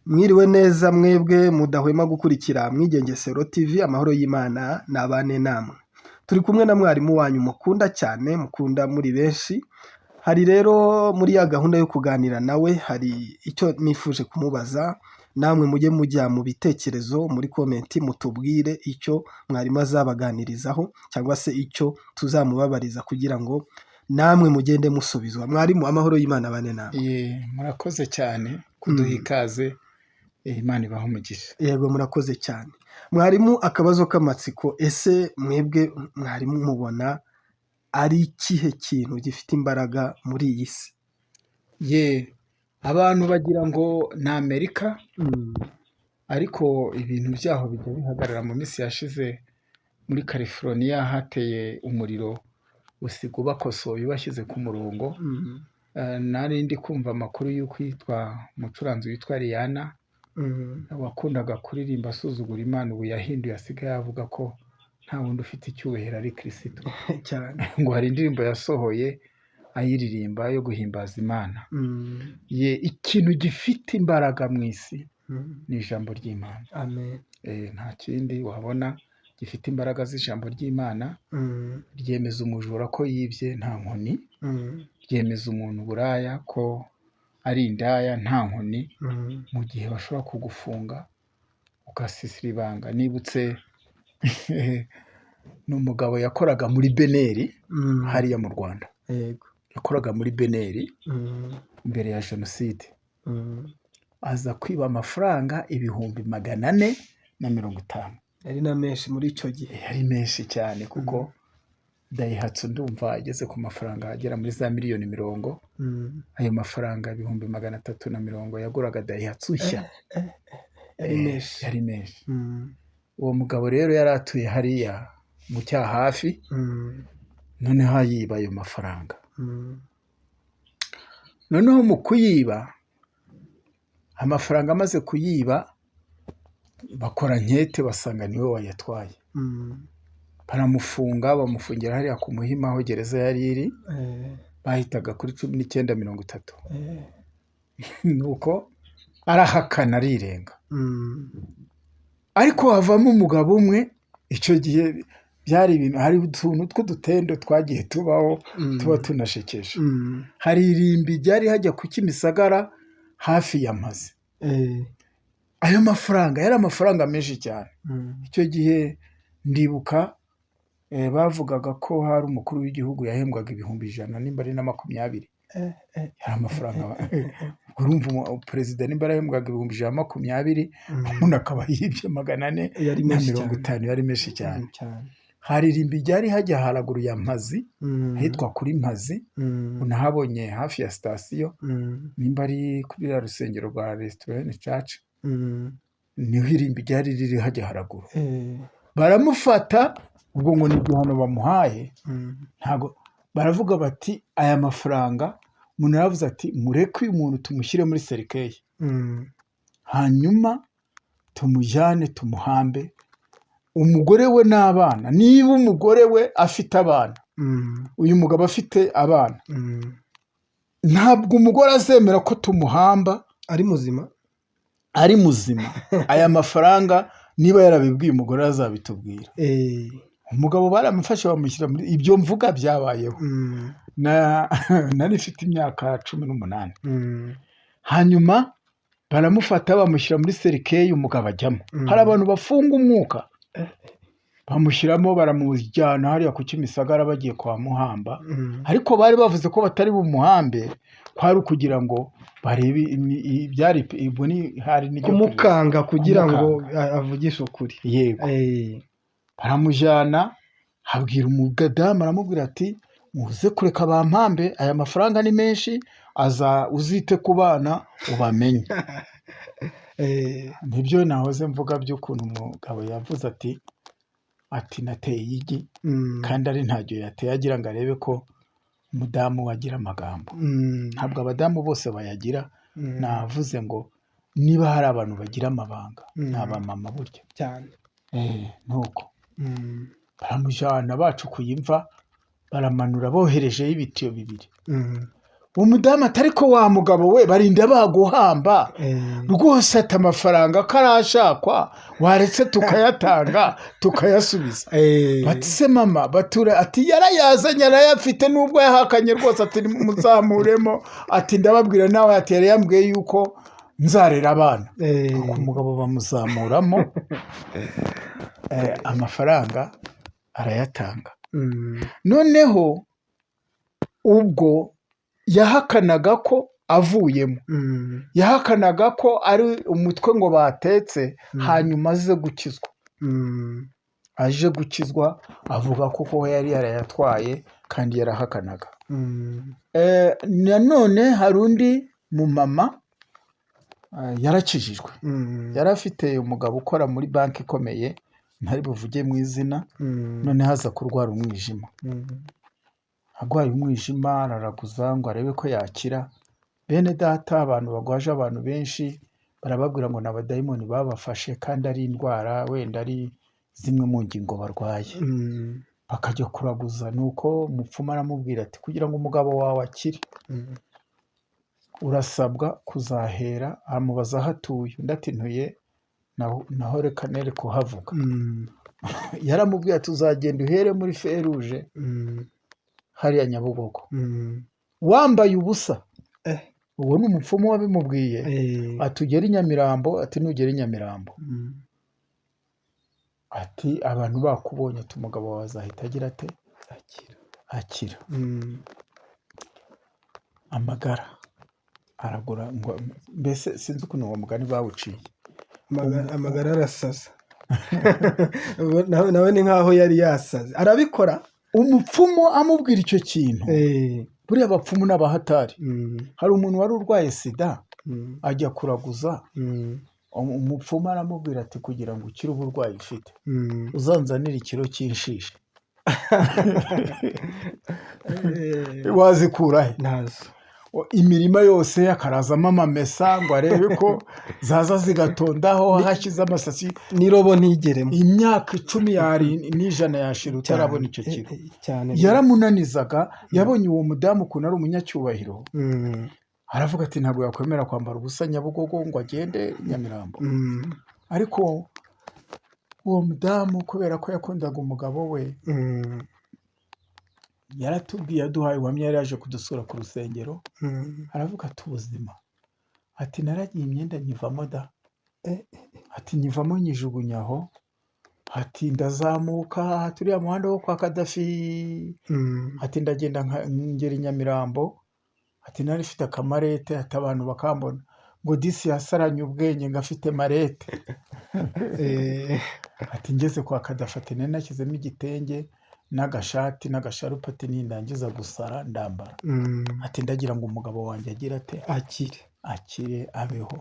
Mwiriwe neza mwebwe mudahwema gukurikira Mwigengesero TV, amahoro y'Imana nabane namwe. Turi kumwe na mwarimu wanyu mukunda cyane, mukunda muri benshi. Hari rero muri ya gahunda yo kuganira nawe, hari icyo nifuje kumubaza, namwe mujye mujya mu bitekerezo muri komenti mutubwire icyo mwarimu azabaganirizaho cyangwa se icyo tuzamubabariza kugira ngo namwe mugende musubizwa. Mwarimu, amahoro y'Imana abane namwe. Murakoze cyane kuduha ikaze. Imana ibahe umugisha. Yego, murakoze cyane. Mwarimu, akabazo k'amatsiko, ese mwebwe mwarimu mubona ari ikihe kintu gifite imbaraga muri iyi si? Abantu bagira ngo ni Amerika, ariko ibintu byaho bijya bihagarara. Mu minsi yashize muri California hateye umuriro usiga ubakosoye ubashyize ku murongo. Nari ndi kumva amakuru y'uko yitwa umucuranzi witwa Rihanna, wakundaga kuririmba asuzugura Imana, ubu yahinduye, asigaye avuga ko nta wundi ufite icyubahiro ari Kristo cyane. ngo hari indirimbo yasohoye ayiririmba yo guhimbaza Imana. Ikintu gifite imbaraga mu isi ni ijambo ry'Imana. Amen. Nta kindi wabona gifite imbaraga z'ijambo ry'Imana. Ryemeza umujura ko yibye nta nkoni, ryemeza umuntu buraya ko ari indaya nta nkoni, mu gihe bashobora kugufunga ugasisira ibanga. Nibutse ni umugabo yakoraga muri Beneri hariya mu Rwanda. Yego. Yakoraga muri Beneri mbere ya Jenoside. Aza kwiba amafaranga 450. Ari na menshi muri icyo gihe. Yari menshi cyane kuko Daihatsu ndumva ageze ku mafaranga agera muri za miliyoni 40. Ayo mafaranga 330 yaguraga Daihatsu nshya. Yari menshi. Yari menshi. Uwo mugabo rero yari atuye hariya mu Cyahafi, noneho yiba ayo mafaranga. Noneho mu kuyiba amafaranga, amaze kuyiba bakora nkete basanga niwe wayatwaye. Baramufunga, bamufungira hariya ku Muhima aho gereza yari iri. Bahitaga kuri 1930. Nuko arahakana, arirenga. Ariko havamo umugabo umwe. Icyo gihe byari ibintu, hari utuntu tw'udutendo twagiye tubaho tuba tunashekeje. Hari irimbi ryari hajya ku Kimisagara hafi ya Mpazi. Ayo mafaranga yari amafaranga menshi cyane. Icyo gihe ndibuka bavugaga ko hari umukuru w'igihugu yahembwaga 100,000 nimba ari na 20. Yari amafaranga. Urumva perezida nimba yahembwaga 120,000, umuntu akaba yibye 450. Yari menshi cyane. Hari irimbi ryari hajya haraguru ya Mpazi, hitwa kuri Mpazi. Unahabonye hafi ya sitasiyo, nimba ari kuri ya rusengero rwa Restaurant Church. Niho irimbi ryari riri hajya haraguru. Baramufata, ubwo ngo ni igihano bamuhaye. Ntago baravuga bati aya mafaranga, umuntu yaravuze ati mureke uyu muntu tumushyire muri serikeyi, hanyuma tumujyane tumuhambe, umugore we n'abana. Niba umugore we afite abana, uyu mugabo afite abana, ntabwo umugore azemera ko tumuhamba ari muzima. Ari muzima. Aya mafaranga niba yarabibwiye umugore azabitubwira. Umugabo baramufashe bamushyira muri ibyo mvuga byabayeho. Nari mfite imyaka 18. Hanyuma baramufata bamushyira muri serikeyi, umugabo ajyamo. Hari abantu bafunga umwuka, bamushyiramo, baramujyana hariya ku Kimisagara bagiye kwa muhamba. Ariko bari bavuze ko batari bumuhambe, kwari ukugira ngo barebe ibyari iboni, hari n'icyo kumukanga kugira ngo avugishe ukuri. Yego. Baramujyana, habwira umugadamu, aramubwira ati muze kureka bampambe, aya mafaranga ni menshi, uzite ku bana ubamenye. Nibyo nahoze mvuga by'ukuntu umugabo yavuze ati nateye igi, kandi ari ntacyo yateye, agira ngo arebe ko umudamu wagira amagambo. Ntabwo abadamu bose bayagira. Navuze ngo niba hari abantu bagira amabanga, ni abamama burya cyane. Nuko baramujyana, bacukuye imva, baramanura boherejeho ibitiyo 2. umudamu ati ariko wa mugabo we barinda baguhamba rwose ati amafaranga karashakwa waretse tukayatanga tukayasubiza bati se mama batura ati yarayazanye arayafite nubwo yahakanye rwose ati muzamuremo ati ndababwira nawe ati yari yambwiye yuko nzarera abana kuko umugabo bamuzamuramo amafaranga arayatanga noneho ubwo yahakanaga ko avuyemo yahakanaga ko ari umutwe ngo batetse hanyuma aze gukizwa aje gukizwa avuga ko ko yari yarayatwaye kandi yarahakanaga nanone hari undi mumama yarakijijwe yari afite umugabo ukora muri banki ikomeye ntari buvuge mu izina none haza kurwara umwijima arwaye umwijima araraguza ngo arebe ko yakira bene data abantu bagwaje abantu benshi barababwira ngo n'abadayimoni babafashe kandi ari indwara wenda ari zimwe mu ngingo barwaye bakajya kuraguza nuko umupfumu aramubwira ati kugira ngo umugabo wawe akire urasabwa kuzahera amubaza aho atuye undi ati ntuye naho reka nere kuhavuga yaramubwiye ati uzagenda uhere muri feruje hariya Nyabugogo wambaye ubusa uwo ni umupfumu wabimubwiye ati ugere i Nyamirambo ati nugera i Nyamirambo ati abantu bakubonye ati umugabo wawe azahita agira ate akira amagara aragura ngo mbese sinzi ukuntu uwo mugani bawuciye amagara arasaza nawe ni nkaho yari yasaze arabikora umupfumu amubwira icyo kintu buriya abapfumu n'abahatari hari umuntu wari urwaye sida ajya kuraguza umupfumu aramubwira ati kugira ngo ukire uburwayi ufite uzanzanire ikiro cy'inshishi wazikura he ntazo imirima yose akarazamo amamesa ngo arebe ko zaza zigatondaho hashize amasasi n'irobo ntigeremo imyaka 10 n'ijana yashira utarabona icyo kiro yaramunanizaga yabonye uwo mudamu ukuntu ari umunyacyubahiro aravuga ati ntabwo yakwemera kwambara ubusa Nyabugogo ngo agende Nyamirambo ariko uwo mudamu kubera ko yakundaga umugabo we yaratubwiye aduhaye ubuhamya yari yaje kudusura ku rusengero aravuga ati ubuzima ati naragiye imyenda nyivamo da ati nyivamo nyijugunyaho ati ndazamuka turiya muhanda wo kwa Kadafi ati ndagenda ngera i Nyamirambo ati nari mfite akamarete ati abantu bakambona ngo disi yasaranye ubwenge ngafite marete ati ngeze kwa Kadafi ati nari nashyizemo igitenge n'agashati n'agasharupe ati nindangiza gusara ndambara ati ndagira ngo umugabo wanjye agira ate akire abeho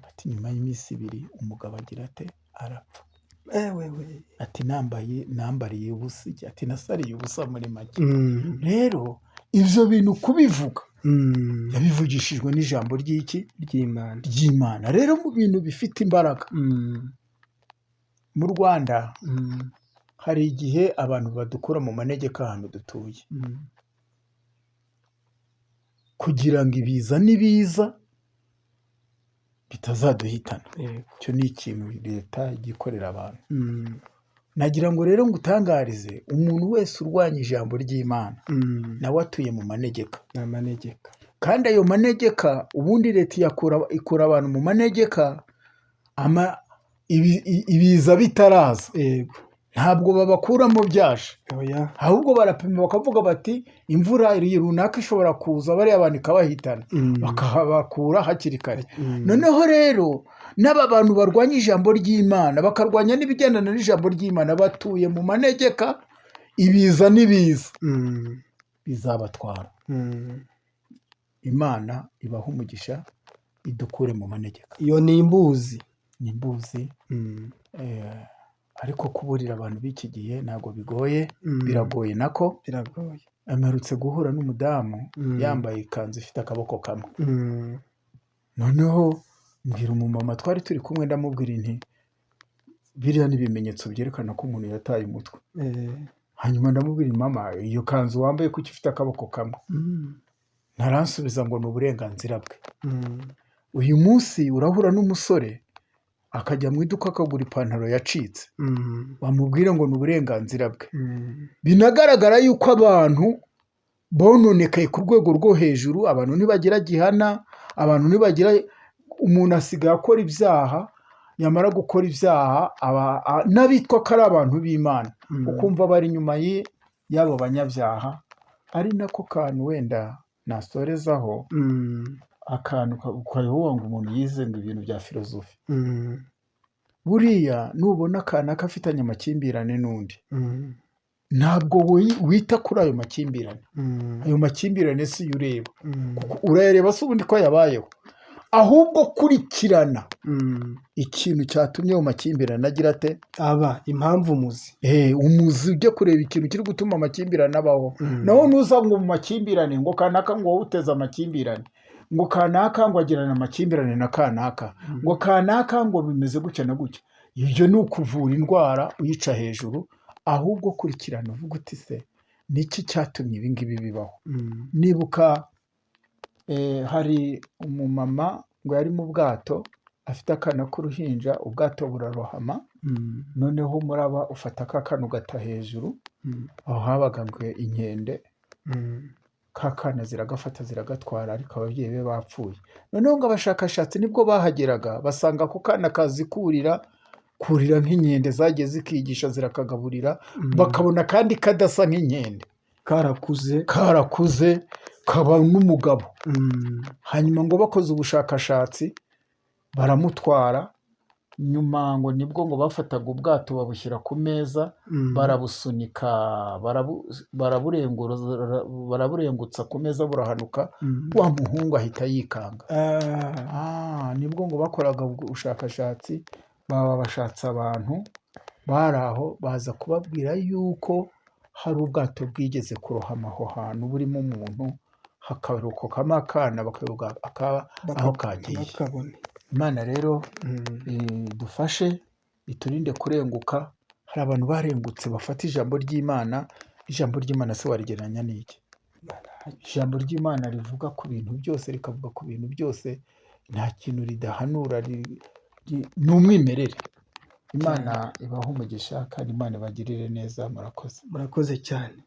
ati nyuma y'iminsi 2 umugabo agira ate arapfa ati nambariye ubusa ati nasariye ubusa muri make rero ivyo bintu kubivuga yabivugishijwe n'ijambo ry'Imana rero mu bintu bifite imbaraga mu Rwanda hari igihe abantu badukura mu manegeka ahantu dutuye kugira ngo ibiza n'ibiza bitazaduhitana icyo ni ikintu leta igikorera abantu nagira ngo rero ngutangarize umuntu wese urwanya ijambo ry'Imana nawe atuye mu manegeka kandi ayo manegeka ubundi leta ikura abantu mu manegeka ibiza bitaraza ntabwo babakuramo byaje ahubwo barapima bakavuga bati imvura iri runaka ishobora kuza bariya abantu ikabahitana bakahabakura hakiri kare noneho rero n'aba bantu barwanya ijambo ry'Imana bakarwanya n'ibigendana n'ijambo ry'Imana batuye mu manegeka ibiza n'ibiza bizabatwara Imana ibaha umugisha idukure mu manegeka iyo ni imbuzi ariko kuburira abantu b'iki gihe ntabwo bigoye biragoye nako amerutse guhura n'umudamu yambaye ikanzu ifite akaboko kamwe noneho mbwira umumama twari turi kumwe ndamubwira inti biriya n'ibimenyetso byerekana ko umuntu yataye umutwe hanyuma ndamubwira mama iyo kanzu wambaye kuki ifite akaboko kamwe ntaransubiza ngo ni uburenganzira bwe. Mm. Uyu munsi urahura n'umusore akajya mu iduka akagura ipantaro yacitse, Mm. bamubwira ngo ni uburenganzira bwe. Mm. Binagaragara yuko abantu bononekaye ku rwego rwo hejuru, abantu ntibagira gihana, abantu ntibagira, umuntu asigaye akora ibyaha, yamara gukora ibyaha n'abitwa ko ari abantu b'Imana ukumva bari inyuma y'abo banyabyaha. Ari nako kantu wenda nasorezaho, akantu ukavuga ngo umuntu yize ngo ibintu bya filozofi. Buriya nubona akana kafitanye amakimbirane n'undi, ntabwo wita kuri ayo makimbirane. Ayo makimbirane si yo ureba, urayareba se ubundi ko yabayeho, ahubwo kurikirana ikintu cyatumye ayo makimbirane agira ate aba, impamvu umuzi. Umuzi ujya kureba ikintu kiri gutuma amakimbirane abaho. Naho nuza ngo mu makimbirane ngo kanaka ngo wowe uteze amakimbirane, ngo kanaka ngo agirana amakimbirane na kanaka, ngo kanaka ngo bimeze gutya na gutya, ibyo ni ukuvura indwara uyica hejuru. Ahubwo kurikirana uvuga uti se niki cyatumye ibi ngibi bibaho. Nibuka hari umumama ngo yari mu bwato afite akana k'uruhinja, ubwato burarohama, noneho umuraba ufata kakana ugata hejuru, aho habaga ngo inkende, kakana ziragafata ziragatwara, ariko ababyeyi be bapfuye. Noneho ngo abashakashatsi nibwo bahageraga basanga ako kana kazi kurira nk'inkende zagiye zikigisha zirakagaburira, bakabona kandi kadasa nk'inkende, karakuze kaba n'umugabo. Hanyuma ngo bakoze ubushakashatsi baramutwara, nyuma ngo nibwo ngo bafataga ubwato babushyira ku meza, barabusunika, baraburengutsa ku meza burahanuka, wa muhungu ahita yikanga. Nibwo ngo bakoraga ubushakashatsi, baba bashatse abantu bari aho, baza kubabwira yuko hari ubwato bwigeze kurohama aho hantu burimo umuntu, hakarokokamo akana, bakavuga aho kagiye. Imana rero dufashe, iturinde kurenguka. Hari abantu barengutse bafata ijambo ry'Imana. Ijambo ry'Imana se warigereranya n'iki? Ijambo ry'Imana rivuga ku bintu byose, rikavuga ku bintu byose, nta kintu ridahanura, ni umwimerere. Imana ibahe umugisha kandi Imana ibagirire neza. Murakoze. Murakoze cyane.